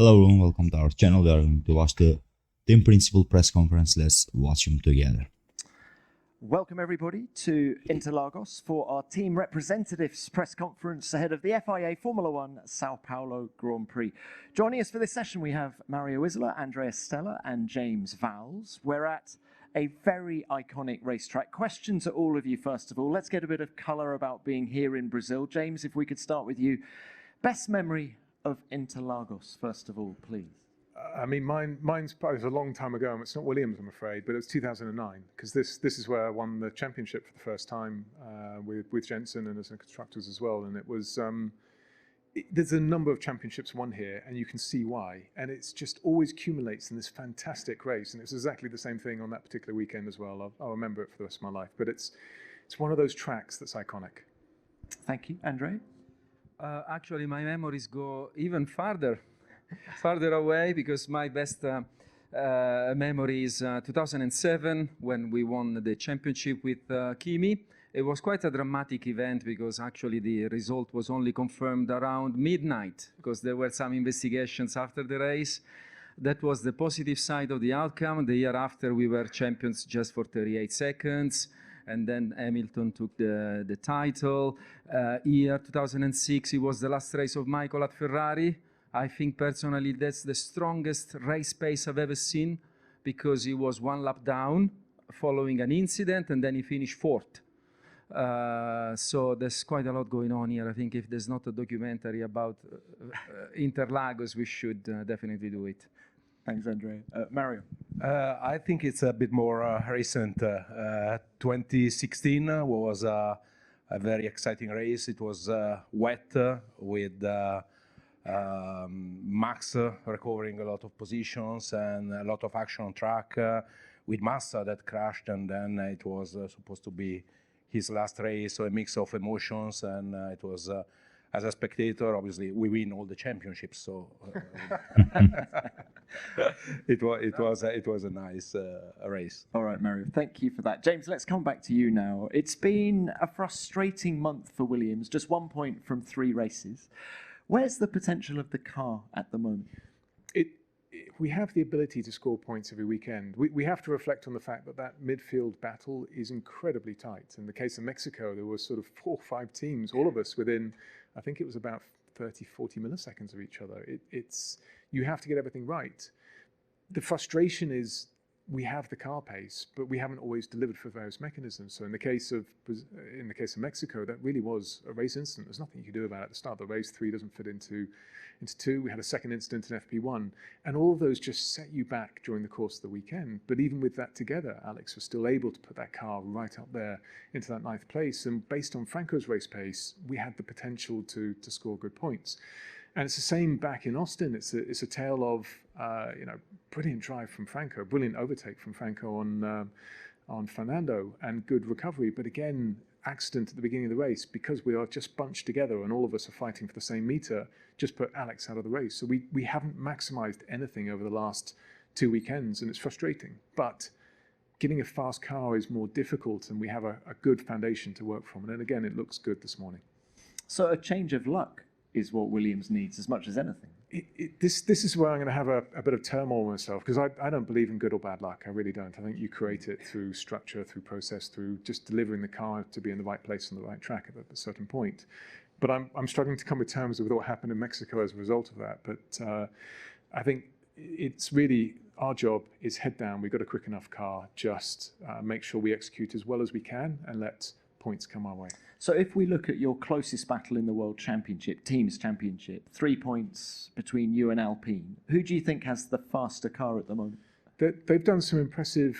Hello and welcome to our channel. We are going to watch the team principal press conference. Let's watch them together. Welcome everybody to Interlagos for our team representatives press conference ahead of the FIA Formula One Sao Paulo Grand Prix. Joining us for this session we have Isola, Andrea Stella and James Vowles. We're at a very iconic racetrack. Question to all of you first of all. Let's get a bit of colour about being here in Brazil. James, if we could start with you. Best memory of Interlagos, first of all, please. Mine's probably a long time ago. It's not Williams, I'm afraid, but it was 2009 because this is where I won the championship for the first time with Jensen and as constructors as well. And it was there's a number of championships won here, and you can see why. And it's just always accumulates in this fantastic race. And it's exactly the same thing on that particular weekend as well. I'll remember it for the rest of my life. But it's one of those tracks that's iconic. Thank you, Andrea. Actually, my memories go even farther away because my best memory is 2007 when we won the championship with Kimi. It was quite a dramatic event because actually the result was only confirmed around midnight because there were some investigations after the race. That was the positive side of the outcome. The year after we were champions just for 38 seconds. And then Hamilton took the title. Year 2006, it was the last race of Michael at Ferrari. I think personally that's the strongest race pace I've ever seen because he was one lap down following an incident and then he finished fourth. So there's quite a lot going on here. I think if there's not a documentary about Interlagos, we should definitely do it. Thanks, Andrea. Mario? I think it's a bit more recent. 2016 was a very exciting race. It was wet with Max recovering a lot of positions and a lot of action on track with Massa that crashed, and then it was supposed to be his last race, so a mix of emotions, and it was as a spectator, obviously, we win all the championships, so it was a nice race. All right, Mario, thank you for that. James, let's come back to you now. It's been a frustrating month for Williams, just 1 point from 3 races. Where's the potential of the car at the moment? We have the ability to score points every weekend. We have to reflect on the fact that midfield battle is incredibly tight. In the case of Mexico, there were sort of 4 or 5 teams, all of us within, I think it was about 30, 40 milliseconds of each other. You have to get everything right. The frustration is we have the car pace, but we haven't always delivered for various mechanisms. So in the case of Mexico, that really was a race incident. There's nothing you can do about it. At the start of the race, 3 doesn't fit into 2. We had a second incident in FP1, and all of those just set you back during the course of the weekend. But even with that together, Alex was still able to put that car right up there into that 9th place. And based on Franco's race pace, we had the potential to score good points. And it's the same back in Austin. It's a tale of brilliant drive from Franco, brilliant overtake from Franco on Fernando, and good recovery. But again, accident at the beginning of the race because we are just bunched together and all of us are fighting for the same meter. Just put Alex out of the race. So we haven't maximised anything over the last 2 weekends, and it's frustrating. But getting a fast car is more difficult, and we have a good foundation to work from. And then again, it looks good this morning. So a change of luck is what Williams needs as much as anything. This is where I'm going to have a bit of turmoil myself, because I don't believe in good or bad luck. I really don't. I think you create it through structure, through process, through just delivering the car to be in the right place on the right track at a certain point. But I'm struggling to come to terms with what happened in Mexico as a result of that. But I think it's really our job is head down. We've got a quick enough car. Just make sure we execute as well as we can and let points come our way. So if we look at your closest battle in the World Championship, Teams Championship, 3 points between you and Alpine, who do you think has the faster car at the moment? They've done some impressive,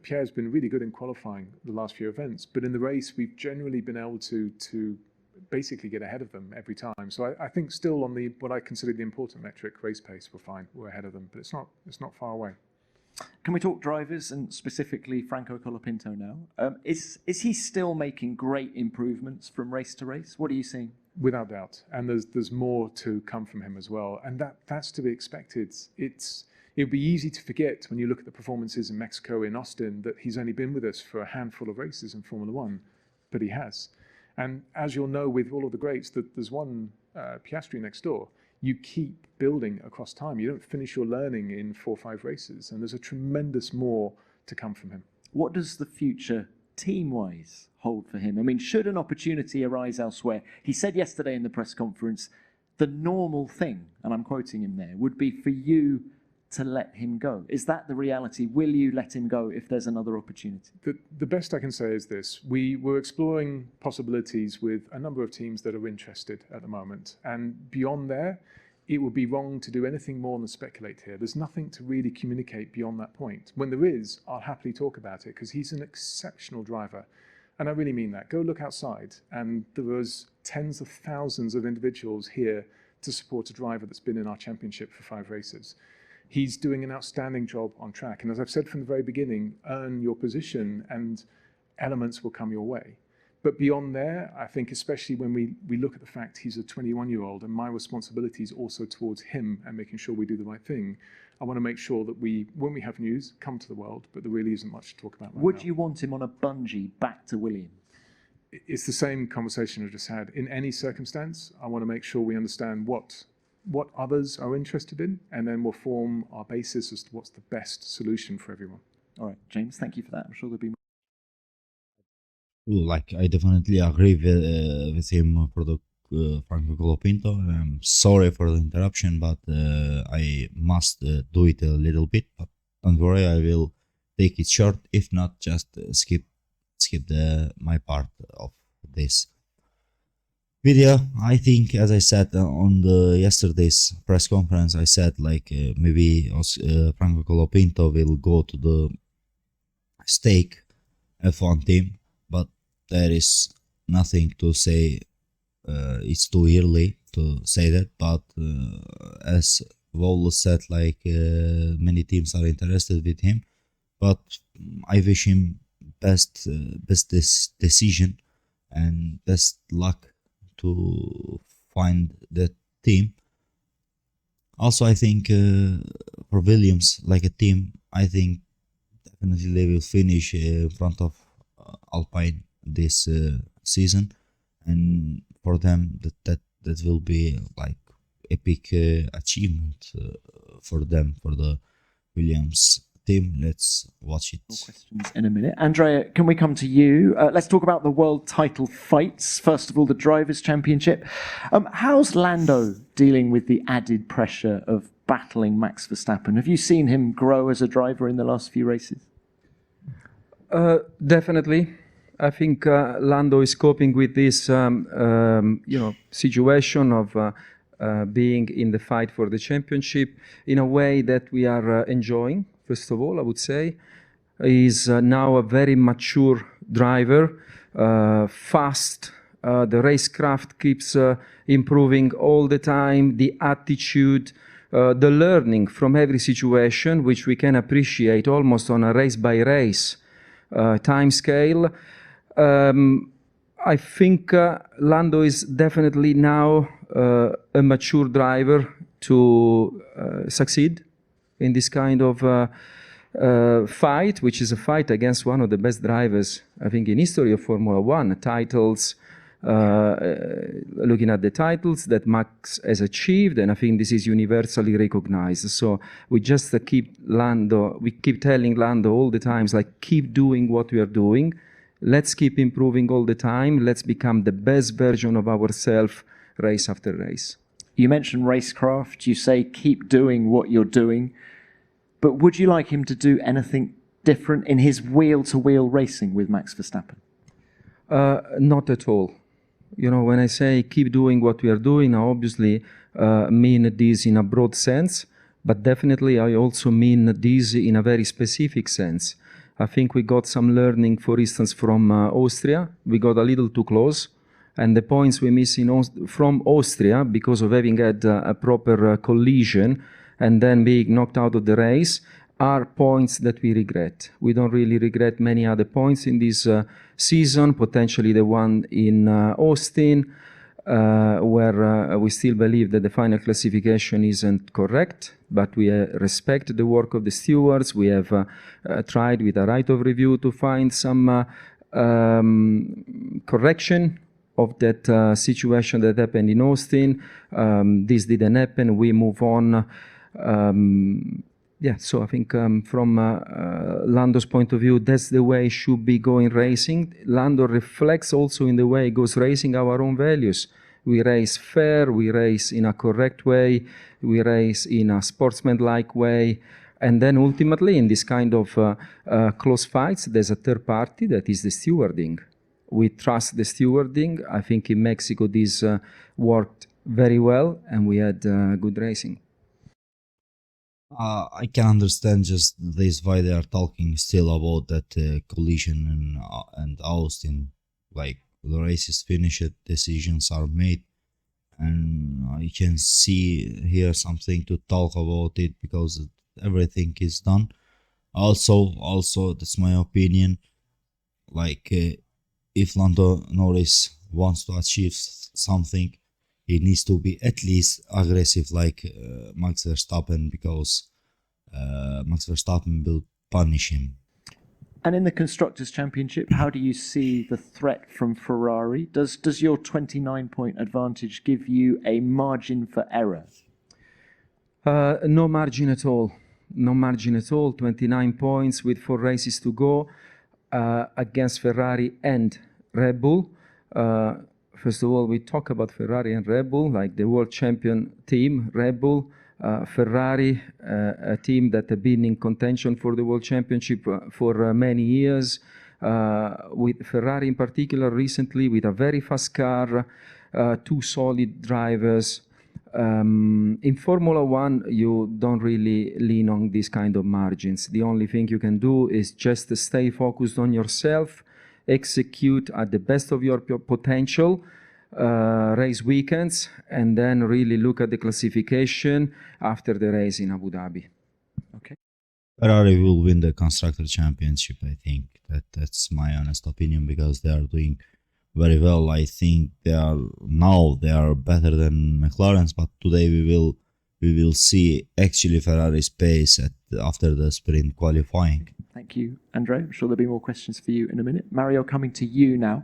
Pierre's been really good in qualifying the last few events, but in the race we've generally been able to basically get ahead of them every time. So I think still on what I consider the important metric, race pace, we're fine, we're ahead of them, but it's not far away. Can we talk drivers and specifically Franco Colapinto now? Is he still making great improvements from race to race? What are you seeing? Without doubt, and there's more to come from him as well, and that's to be expected. It'd be easy to forget when you look at the performances in Mexico, in Austin, that he's only been with us for a handful of races in Formula One, but he has. And as you'll know with all of the greats, that there's one Piastri next door. you keep building across time. You don't finish your learning in 4 or 5 races, and there's a tremendous more to come from him. What does the future team-wise hold for him? I mean, should an opportunity arise elsewhere? He said yesterday in the press conference, the normal thing, and I'm quoting him there, would be for you to let him go. Is that the reality? Will you let him go if there's another opportunity? The best I can say is this. We were exploring possibilities with a number of teams that are interested at the moment. And beyond there, it would be wrong to do anything more than speculate here. There's nothing to really communicate beyond that point. When there is, I'll happily talk about it because he's an exceptional driver. And I really mean that. Go look outside, and there was tens of thousands of individuals here to support a driver that's been in our championship for 5 races. He's doing an outstanding job on track. And as I've said from the very beginning, earn your position and elements will come your way. But beyond there, I think especially when we look at the fact he's a 21-year-old and my responsibility is also towards him and making sure we do the right thing, I want to make sure that when we have news, come to the world, but there really isn't much to talk about right now. Would you want him on a bungee back to Williams? It's the same conversation I just had. In any circumstance, I want to make sure we understand what others are interested in, and then we'll form our basis as to what's the best solution for everyone. All right, James, thank you for that. I'm sure there'll be more. Like, I definitely agree with him for the Franco Colapinto. I'm sorry for the interruption, but I must do it a little bit. But don't worry, I will take it short. If not, just skip my part of this video. I think, as I said on the yesterday's press conference, I said like maybe Franco Colapinto will go to the stake F1 team, but there is nothing to say. It's too early to say that, but as Vowles said, like many teams are interested with him, but I wish him best decision and best luck to find that team. Also, I think for Williams, like a team, I think definitely they will finish in front of Alpine this season, and for them that will be like epic achievement for them, for the Williams team. Let's watch it. More questions in a minute. Andrea, can we come to you? Let's talk about the world title fights. First of all, the Drivers' Championship. How's Lando dealing with the added pressure of battling Max Verstappen? Have you seen him grow as a driver in the last few races? Definitely. I think Lando is coping with this, situation of being in the fight for the championship in a way that we are enjoying. First of all, I would say he's now a very mature driver, fast. The racecraft keeps improving all the time. The attitude, the learning from every situation, which we can appreciate almost on a race-by-race time scale. I think Lando is definitely now a mature driver to succeed in this kind of fight, which is a fight against one of the best drivers, I think, in history of Formula One. Titles, looking at the titles that Max has achieved, and I think this is universally recognized. So we just keep telling Lando all the times, like, keep doing what we are doing. Let's keep improving all the time. Let's become the best version of ourselves race after race. You mentioned racecraft. You say keep doing what you're doing. But would you like him to do anything different in his wheel-to-wheel racing with Max Verstappen? Not at all. You know, when I say keep doing what we are doing, I obviously mean this in a broad sense, but definitely I also mean this in a very specific sense. I think we got some learning, for instance, from Austria. We got a little too close, and the points we miss from Austria because of having had a proper collision and then being knocked out of the race are points that we regret. We don't really regret many other points in this season, potentially the one in Austin, where we still believe that the final classification isn't correct, but we respect the work of the stewards. We have tried with a right of review to find some correction of that situation that happened in Austin. This didn't happen. We move on. So I think from Lando's point of view, that's the way it should be going racing. Lando reflects also in the way it goes racing our own values. We race fair, we race in a correct way, we race in a sportsmanlike way. And then ultimately in this kind of close fights, there's a third party that is the stewarding. We trust the stewarding. I think in Mexico this worked very well and we had good racing. I can understand just this why they are talking still about that collision and Austin. Like the race is finished, decisions are made, and I can see here something to talk about it because everything is done. Also, that's my opinion. Like if Lando Norris wants to achieve something, he needs to be at least aggressive like Max Verstappen, because Max Verstappen will punish him. And in the Constructors' Championship, how do you see the threat from Ferrari? Does your 29-point advantage give you a margin for error? No margin at all. No margin at all. 29 points with 4 races to go against Ferrari and Red Bull. First of all, we talk about Ferrari and Red Bull, like the world champion team, Red Bull. Ferrari, a team that have been in contention for the World Championship for many years, with Ferrari in particular recently with a very fast car, 2 solid drivers. In Formula One, you don't really lean on these kind of margins. The only thing you can do is just stay focused on yourself, execute at the best of your potential, race weekends, and then really look at the classification after the race in Abu Dhabi. Okay. Ferrari will win the Constructor Championship. I think that's my honest opinion, because they are doing very well. I think they are better than McLaren's, but today we will see actually Ferrari's pace after the sprint qualifying. Thank you, Andrea. I'm sure there'll be more questions for you in a minute. Mario, coming to you now.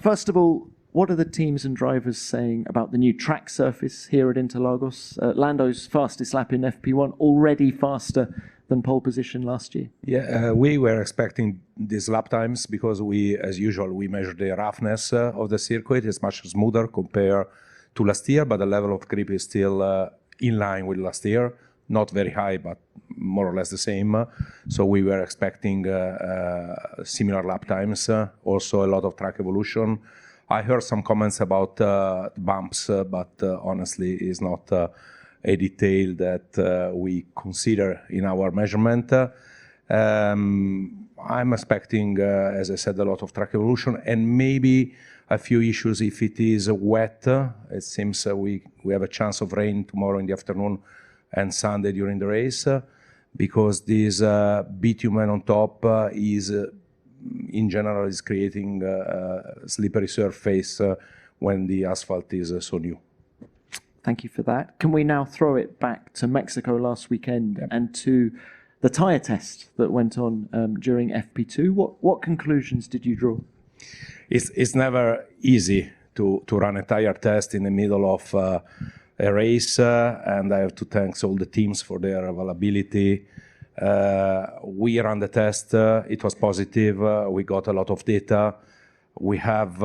First of all, what are the teams and drivers saying about the new track surface here at Interlagos? Lando's fastest lap in FP1, already faster than pole position last year. Yeah, we were expecting these lap times because as usual, we measure the roughness of the circuit. It's much smoother compared to last year, but the level of grip is still in line with last year. Not very high, but more or less the same. So we were expecting similar lap times. Also a lot of track evolution. I heard some comments about bumps, but honestly, it's not a detail that we consider in our measurement. I'm expecting, as I said, a lot of track evolution and maybe a few issues if it is wet. It seems we have a chance of rain tomorrow in the afternoon and Sunday during the race, because this bitumen on top is in general is creating a slippery surface when the asphalt is so new. Thank you for that. Can we now throw it back to Mexico last weekend and to the tyre test that went on during FP2? What conclusions did you draw? It's never easy to run a tyre test in the middle of a race, and I have to thank all the teams for their availability. We ran the test, it was positive, we got a lot of data. We have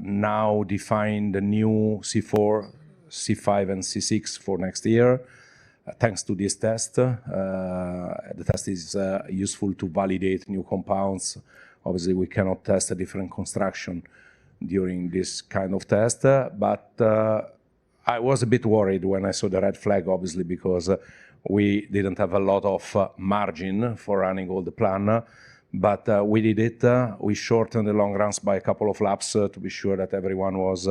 now defined the new C4, C5 and C6 for next year, thanks to this test. The test is useful to validate new compounds. Obviously, we cannot test a different construction during this kind of test, but I was a bit worried when I saw the red flag, obviously, because we didn't have a lot of margin for running all the plan, but we did it. We shortened the long runs by a couple of laps to be sure that everyone was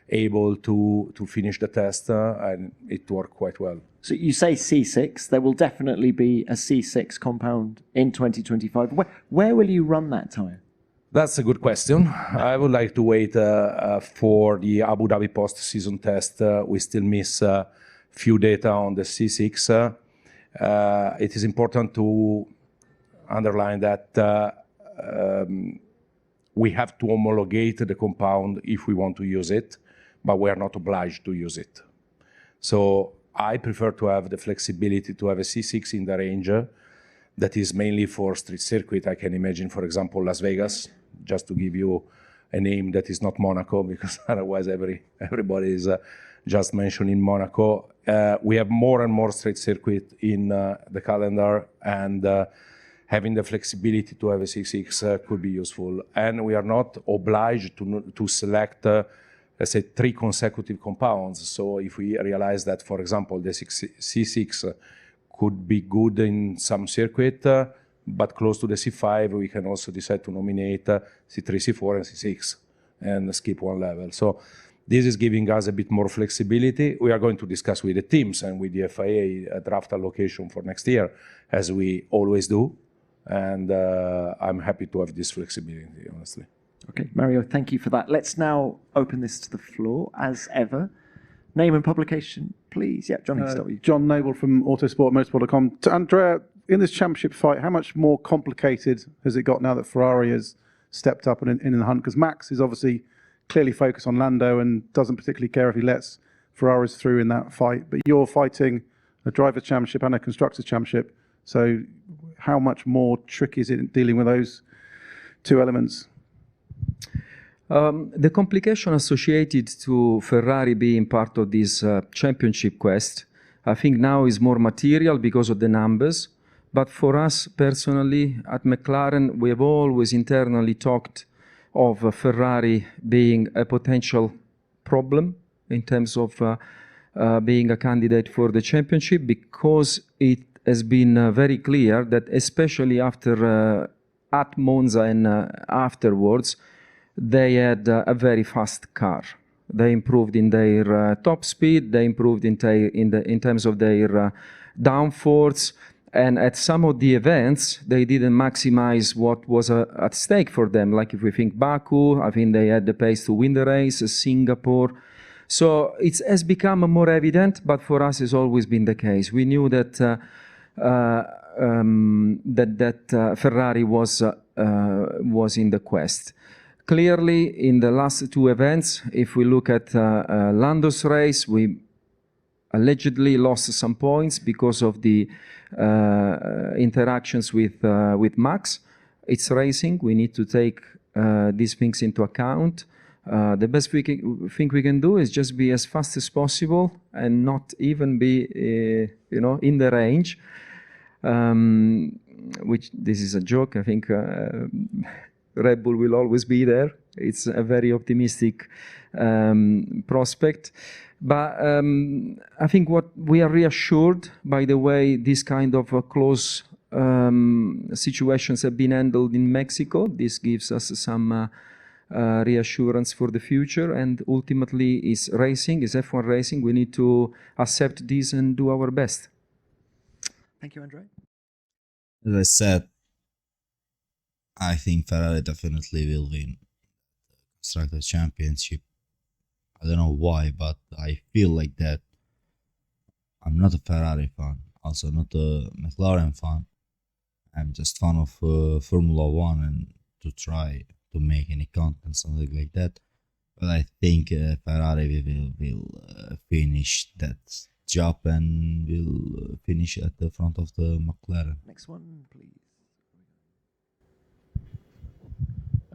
able to finish the test, and it worked quite well. So you say C6, there will definitely be a C6 compound in 2025. Where will you run that tyre? That's a good question. I would like to wait for the Abu Dhabi post-season test. We still miss few data on the C6. It is important to underline that we have to homologate the compound if we want to use it, but we are not obliged to use it. So I prefer to have the flexibility to have a C6 in the range that is mainly for street circuit. I can imagine, for example, Las Vegas, just to give you a name that is not Monaco, because otherwise everybody is just mentioning Monaco. We have more and more street circuit in the calendar, and having the flexibility to have a C6 could be useful. And we are not obliged to select, let's say, 3 consecutive compounds. So if we realize that, for example, the C6 could be good in some circuit, but close to the C5, we can also decide to nominate C3, C4, and C6, and skip one level. So this is giving us a bit more flexibility. We are going to discuss with the teams and with the FIA a draft allocation for next year, as we always do. And I'm happy to have this flexibility, honestly. Okay, Mario, thank you for that. Let's now open this to the floor, as ever. Name and publication, please. Yeah, John, start with you. John Noble from Autosport, Motorsport.com. To Andrea, in this championship fight, how much more complicated has it got now that Ferrari has stepped up and in the hunt? Because Max is obviously clearly focused on Lando and doesn't particularly care if he lets Ferraris through in that fight. But you're fighting a Drivers' Championship and a Constructors' Championship. So how much more tricky is it dealing with those two elements? The complication associated to Ferrari being part of this championship quest, I think now is more material because of the numbers. But for us personally, at McLaren, we have always internally talked of Ferrari being a potential problem in terms of being a candidate for the championship, because it has been very clear that, especially after at Monza and afterwards, they had a very fast car. They improved in their top speed, they improved in terms of their downforce, and at some of the events, they didn't maximize what was at stake for them. Like if we think Baku, I think they had the pace to win the race, Singapore. So it has become more evident, but for us it's always been the case. We knew that Ferrari was in the quest. Clearly, in the last 2 events, if we look at Lando's race, we allegedly lost some points because of the interactions with Max. It's racing. We need to take these things into account. The best thing we can do is just be as fast as possible and not even be, in the range. Which this is a joke. I think Red Bull will always be there. It's a very optimistic prospect. But I think what we are reassured by the way this kind of close situations have been handled in Mexico. This gives us some reassurance for the future, and ultimately is racing, is F1 racing. We need to accept this and do our best. Thank you, Andrea. As I said, I think Ferrari definitely will win Constructors' Championship. I don't know why, but I feel like that. I'm not a Ferrari fan, also not a McLaren fan. I'm just fan of Formula 1 and to try to make any content, something like that. But I think Ferrari will finish that job and will finish at the front of the McLaren. Next one, please.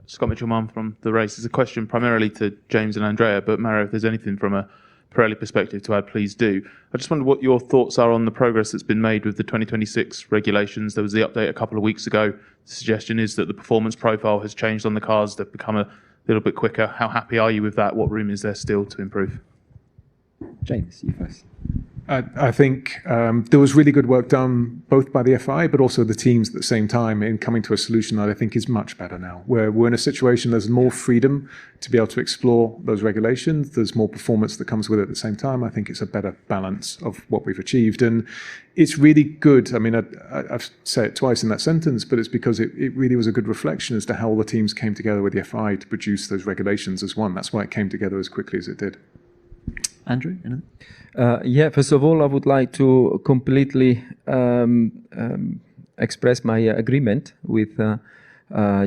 Scott Mitchell-Mann from The Race. It's a question primarily to James and Andrea, but Mario, if there's anything from a Pirelli perspective to add, please do. I just wonder what your thoughts are on the progress that's been made with the 2026 regulations. There was the update a couple of weeks ago. The suggestion is that the performance profile has changed on the cars. They've become a little bit quicker. How happy are you with that? What room is there still to improve? James, you first. I think there was really good work done both by the FI but also the teams at the same time in coming to a solution that I think is much better now, where we're in a situation there's more freedom to be able to explore those regulations. There's more performance that comes with it at the same time. I think it's a better balance of what we've achieved, and it's really good. I mean, I've said it twice in that sentence, but it's because it really was a good reflection as to how all the teams came together with the FI to produce those regulations as one. That's why it came together as quickly as it did. Andrew, anything? First of all, I would like to completely express my agreement with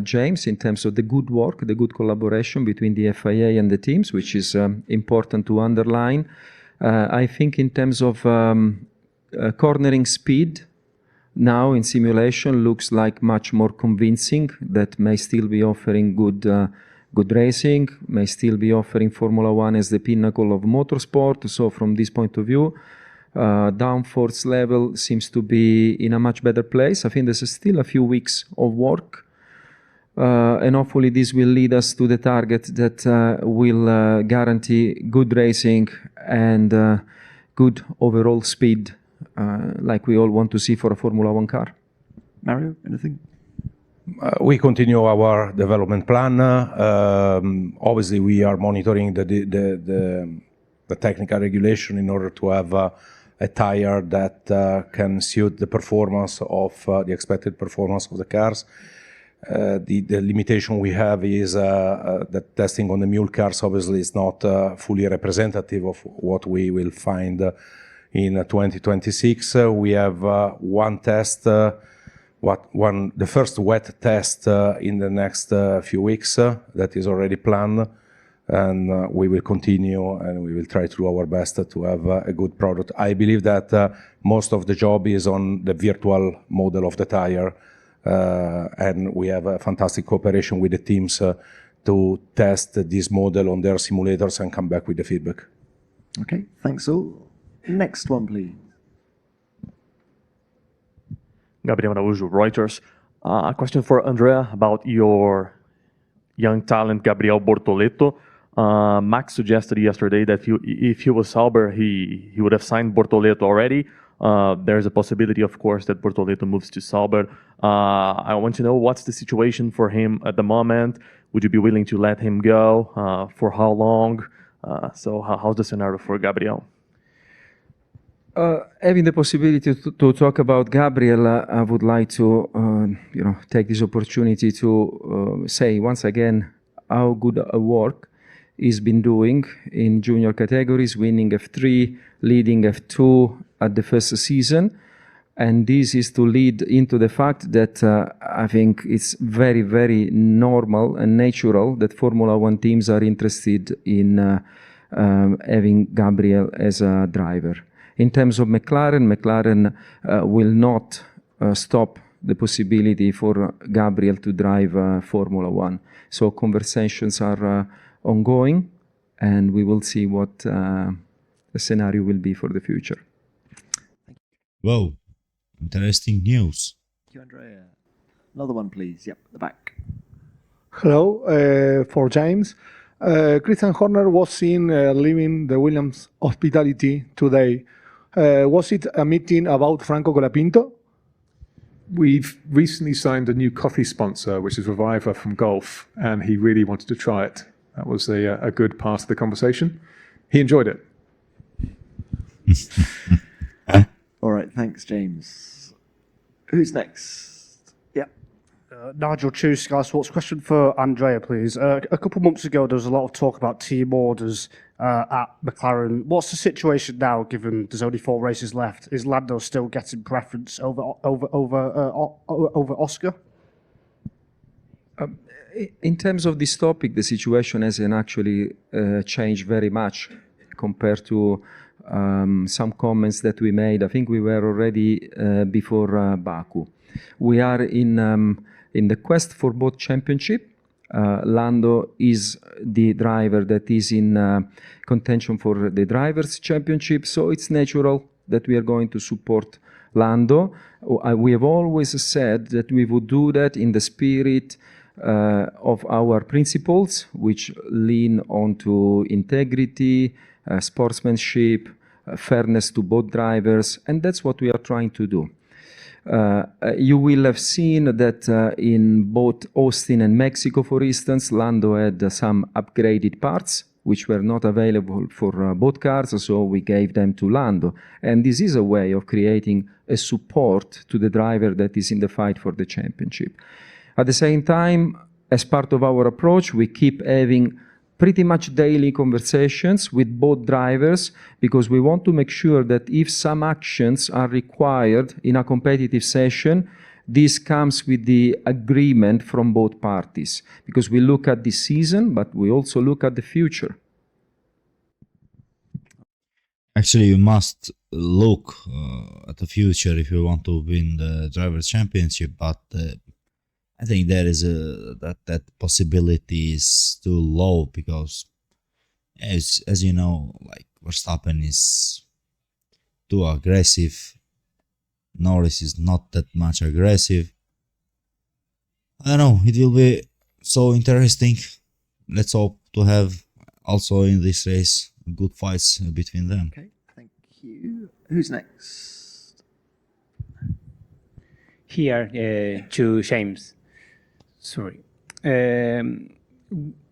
James in terms of the good work, the good collaboration between the FIA and the teams, which is important to underline. I think in terms of cornering speed, now in simulation looks like much more convincing, that may still be offering good racing, may still be offering Formula One as the pinnacle of motorsport. So from this point of view, downforce level seems to be in a much better place. I think there's still a few weeks of work, and hopefully this will lead us to the target that will guarantee good racing and good overall speed, like we all want to see for a Formula One car. Mario, anything? We continue our development plan. Obviously, we are monitoring the technical regulation in order to have a tire that can suit the performance of the expected performance of the cars. The limitation we have is that testing on the mule cars obviously is not fully representative of what we will find in 2026. We have one test, the first wet test in the next few weeks that is already planned, and we will continue and we will try to do our best to have a good product. I believe that most of the job is on the virtual model of the tire, and we have a fantastic cooperation with the teams to test this model on their simulators and come back with the feedback. Okay, thanks all. Next one, please. Gabriel Araújo, Reuters. A question for Andrea about your young talent, Gabriel Bortoleto. Max suggested yesterday that if he was Sauber, he would have signed Bortoleto already. There's a possibility, of course, that Bortoleto moves to Sauber. I want to know what's the situation for him at the moment. Would you be willing to let him go? For how long? So how's the scenario for Gabriel? Having the possibility to talk about Gabriel, I would like to take this opportunity to say once again how good a work he's been doing in junior categories, winning F3, leading F2 at the first season. And this is to lead into the fact that I think it's very, very normal and natural that Formula One teams are interested in having Gabriel as a driver. In terms of McLaren will not stop the possibility for Gabriel to drive Formula One. So conversations are ongoing, and we will see what the scenario will be for the future. Whoa, interesting news. Thank you, Andrea. Another one, please. Yep, the back. Hello, for James. Christian Horner was seen leaving the Williams hospitality today. Was it a meeting about Franco Colapinto? We've recently signed a new coffee sponsor, which is Reviver from Golf, and he really wanted to try it. That was a good part of the conversation. He enjoyed it. All right, thanks, James. Who's next? Yep. Nigel Chu, Sky Sports. Question for Andrea, please. A couple of months ago, there was a lot of talk about team orders at McLaren. What's the situation now, given there's only 4 races left? Is Lando still getting preference over Oscar? In terms of this topic, the situation hasn't actually changed very much compared to some comments that we made. I think we were already before Baku. We are in the quest for both championship. Lando is the driver that is in contention for the Drivers' Championship, so it's natural that we are going to support Lando. We have always said that we would do that in the spirit of our principles, which lean onto integrity, sportsmanship, fairness to both drivers, and that's what we are trying to do. You will have seen that in both Austin and Mexico, for instance, Lando had some upgraded parts which were not available for both cars, so we gave them to Lando. And this is a way of creating a support to the driver that is in the fight for the championship. At the same time, as part of our approach, we keep having pretty much daily conversations with both drivers, because we want to make sure that if some actions are required in a competitive session, this comes with the agreement from both parties, because we look at this season, but we also look at the future. Actually, you must look at the future if you want to win the Drivers' Championship, but I think there is that possibility is too low, because as you know, like Verstappen is too aggressive. Norris is not that much aggressive. I don't know, it will be so interesting. Let's hope to have also in this race good fights between them. Okay, thank you. Who's next? Here to James. Sorry.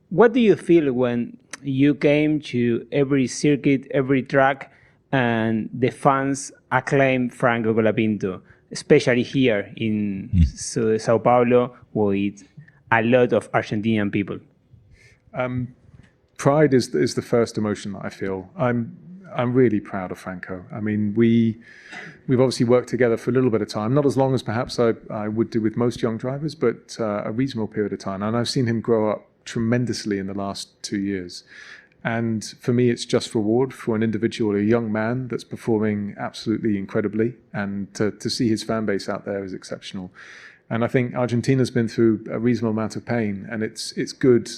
What do you feel when you came to every circuit, every track, and the fans acclaim Franco Colapinto, especially here in Sao Paulo with a lot of Argentinian people? Pride is the first emotion that I feel. I'm really proud of Franco. I mean, we've obviously worked together for a little bit of time, not as long as perhaps I would do with most young drivers, but a reasonable period of time. And I've seen him grow up tremendously in the last 2 years. And for me, it's just reward for an individual, a young man that's performing absolutely incredibly. And to see his fan base out there is exceptional. And I think Argentina's been through a reasonable amount of pain, and it's good.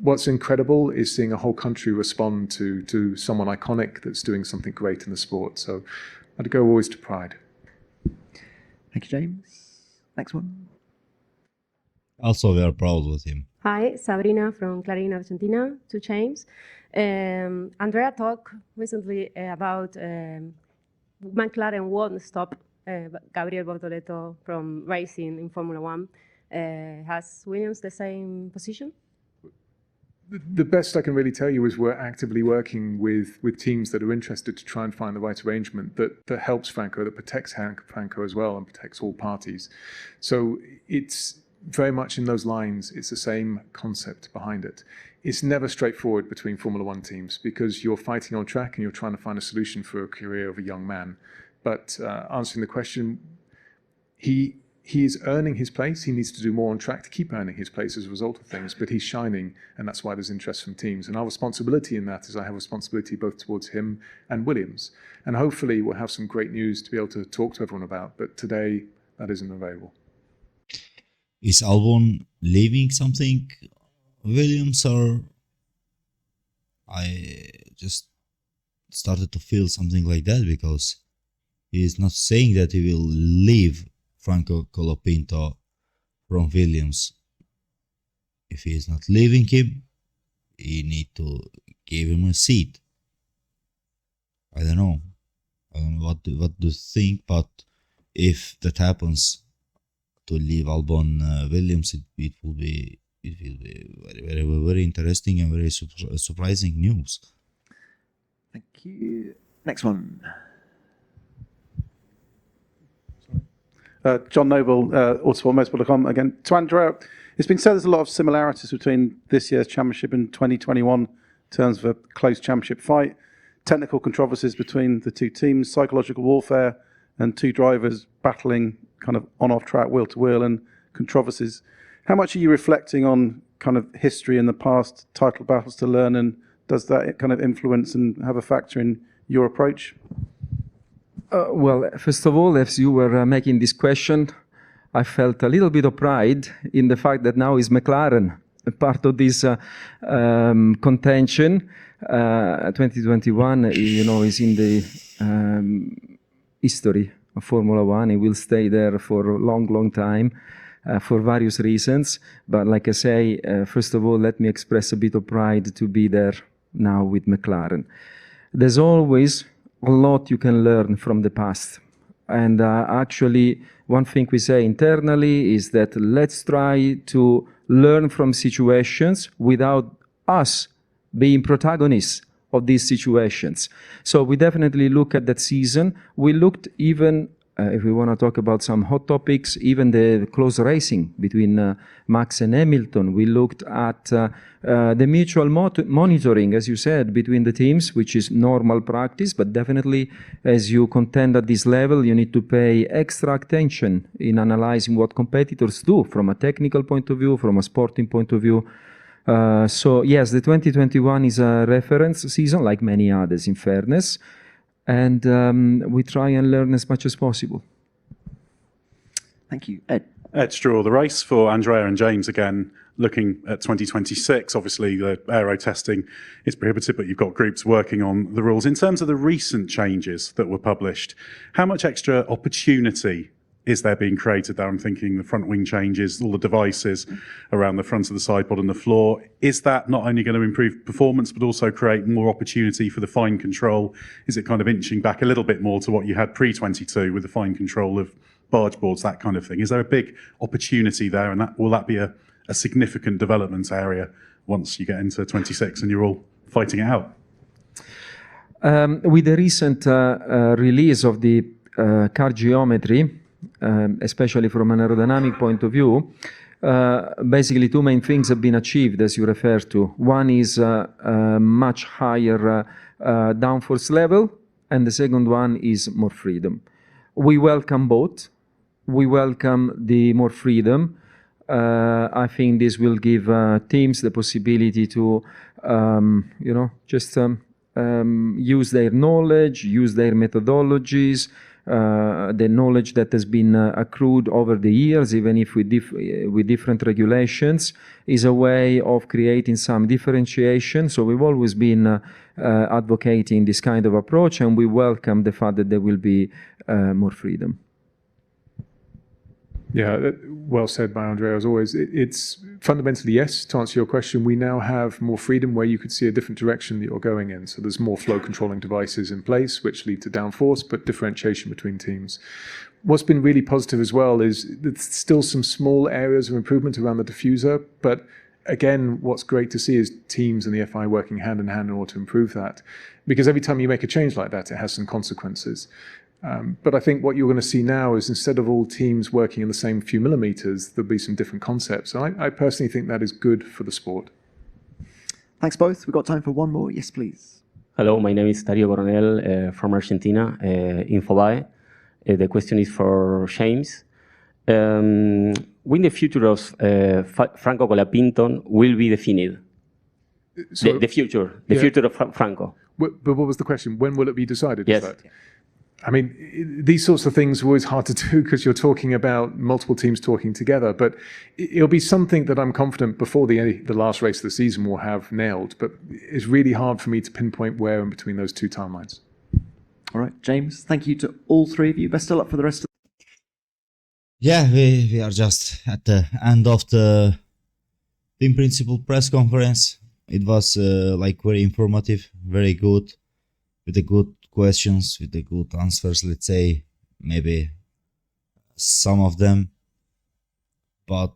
What's incredible is seeing a whole country respond to someone iconic that's doing something great in the sport. So I'd go always to pride. Thank you, James. Next one. Also, we are proud with him. Hi, Sabrina from Clarín, Argentina, to James. Andrea talked recently about McLaren won't stop Gabriel Bortoleto from racing in Formula One. Has Williams the same position? The best I can really tell you is we're actively working with teams that are interested to try and find the right arrangement that helps Franco, that protects Franco as well and protects all parties. So it's very much in those lines. It's the same concept behind it. It's never straightforward between Formula One teams because you're fighting on track and you're trying to find a solution for a career of a young man. But answering the question, he is earning his place. He needs to do more on track to keep earning his place as a result of things, but he's shining, and that's why there's interest from teams. And our responsibility in that is I have responsibility both towards him and Williams. And hopefully we'll have some great news to be able to talk to everyone about, but today that isn't available. Is Albon leaving something, Williams, or I just started to feel something like that because he is not saying that he will leave Franco Colapinto from Williams. If he is not leaving him, he need to give him a seat. I don't know what do you think, but if that happens, to leave Albon Williams, it will be very, very, very interesting and very surprising news. Thank you. Next one. John Noble, Autosport.com again. To Andrea, it's been said there's a lot of similarities between this year's championship and 2021 in terms of a close championship fight, technical controversies between the two teams, psychological warfare, and two drivers battling kind of on-off track, wheel-to-wheel, and controversies. How much are you reflecting on kind of history in the past, title battles to learn, and does that kind of influence and have a factor in your approach? Well, first of all, as you were making this question, I felt a little bit of pride in the fact that now is McLaren a part of this contention. 2021, you know, is in the history of Formula One. It will stay there for a long, long time for various reasons. But like I say, first of all, let me express a bit of pride to be there now with McLaren. There's always a lot you can learn from the past. And actually, one thing we say internally is that let's try to learn from situations without us being protagonists of these situations. So we definitely look at that season. We looked even if we want to talk about some hot topics, even the close racing between Max and Hamilton, we looked at the mutual monitoring, as you said, between the teams, which is normal practice, but definitely as you contend at this level, you need to pay extra attention in analyzing what competitors do from a technical point of view, from a sporting point of view. So yes, the 2021 is a reference season, like many others, in fairness. And we try and learn as much as possible. Thank you. Ed. Ed Straw, the race for Andrea and James again, looking at 2026. Obviously, the aero testing is prohibited, but you've got groups working on the rules. In terms of the recent changes that were published, how much extra opportunity is there being created there? I'm thinking the front wing changes, all the devices around the front of the side pod and the floor. Is that not only going to improve performance, but also create more opportunity for the fine control? Is it kind of inching back a little bit more to what you had pre-22 with the fine control of barge boards, that kind of thing? Is there a big opportunity there, and will that be a significant development area once you get into 26 and you're all fighting it out? With the recent release of the car geometry, especially from an aerodynamic point of view, basically two main things have been achieved, as you refer to. One is a much higher downforce level, and the second one is more freedom. We welcome both. We welcome the more freedom. I think this will give teams the possibility to, just use their knowledge, use their methodologies, the knowledge that has been accrued over the years, even if with different regulations, is a way of creating some differentiation. So we've always been advocating this kind of approach, and we welcome the fact that there will be more freedom. Yeah, well said by Andrea, as always. It's fundamentally, yes, to answer your question, we now have more freedom where you could see a different direction that you're going in. So there's more flow controlling devices in place, which lead to downforce, but differentiation between teams. What's been really positive as well is there's still some small areas of improvement around the diffuser, but again, what's great to see is teams and the FI working hand in hand in order to improve that. Because every time you make a change like that, it has some consequences. But I think what you're going to see now is instead of all teams working in the same few millimeters, there'll be some different concepts. And I personally think that is good for the sport. Thanks both. We've got time for one more. Yes, please. Hello, my name is Dario Coronel from Argentina, Infobae. The question is for James. When the future of Franco Colapinto will be defined? The future of Franco. But what was the question? When will it be decided? Yes. I mean, these sorts of things are always hard to do because you're talking about multiple teams talking together, but it'll be something that I'm confident before the last race of the season will have nailed, but it's really hard for me to pinpoint where in between those two timelines. All right, James, thank you to all three of you. Best of luck for the rest of Yeah, we are just at the end of the team principal press conference. It was very informative, very good, with the good questions, with the good answers, let's say, maybe some of them, but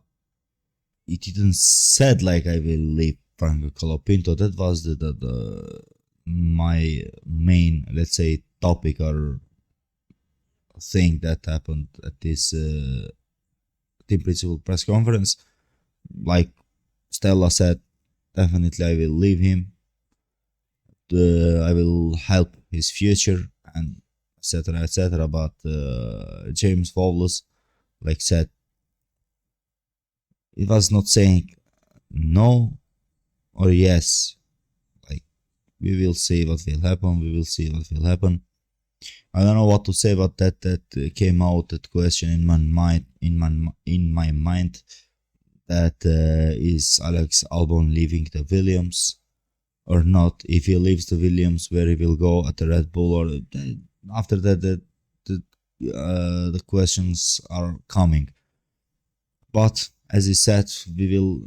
it didn't said like I will leave Franco Colapinto. That was my main, let's say, topic or thing that happened at this team principal press conference. Like Stella said, definitely I will leave him. I will help his future, and etc. etc. But James Vowles, like said, it was not saying no or yes. Like, we will see what will happen. We will see what will happen. I don't know what to say, but that came out, that question in my mind. In my mind, that is Alex Albon leaving the Williams or not? If he leaves the Williams, where he will go at the Red Bull? Or after that, the questions are coming. But as he said, we will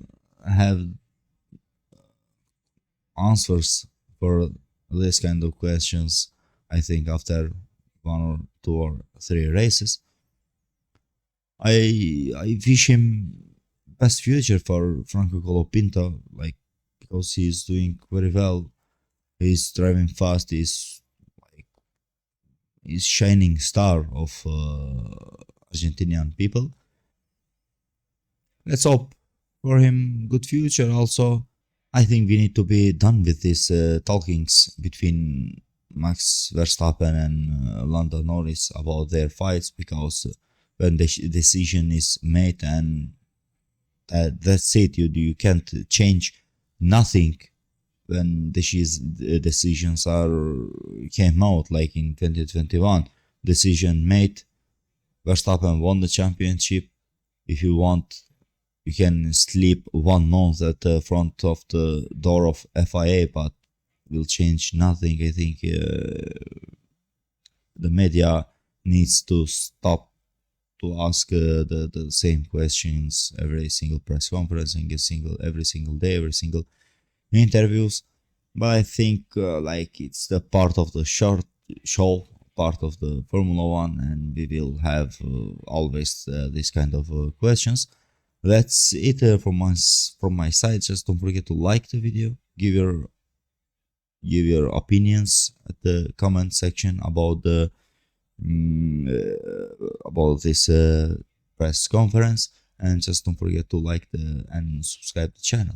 have answers for this kind of questions, I think, after 1 or 2 or 3 races. I wish him best future for Franco Colapinto, like, because he's doing very well. He's driving fast. He's like is shining star of Argentinian people. Let's hope for him good future. Also, I think we need to be done with these talkings between Max Verstappen and Lando Norris about their fights, because when the decision is made and that's it, you can't change nothing when the decisions came out, like in 2021. Decision made, Verstappen won the championship. If you want, you can sleep 1 month at the front of the door of FIA, but will change nothing. I think the media needs to stop to ask the same questions every single press conference, every single day, every single interviews. But I think like it's the part of the short show, part of the Formula One, and we will have always this kind of questions. That's it from my side. Just don't forget to like the video, give your opinions at the comment section about the about this press conference, and just don't forget to like and subscribe to the channel.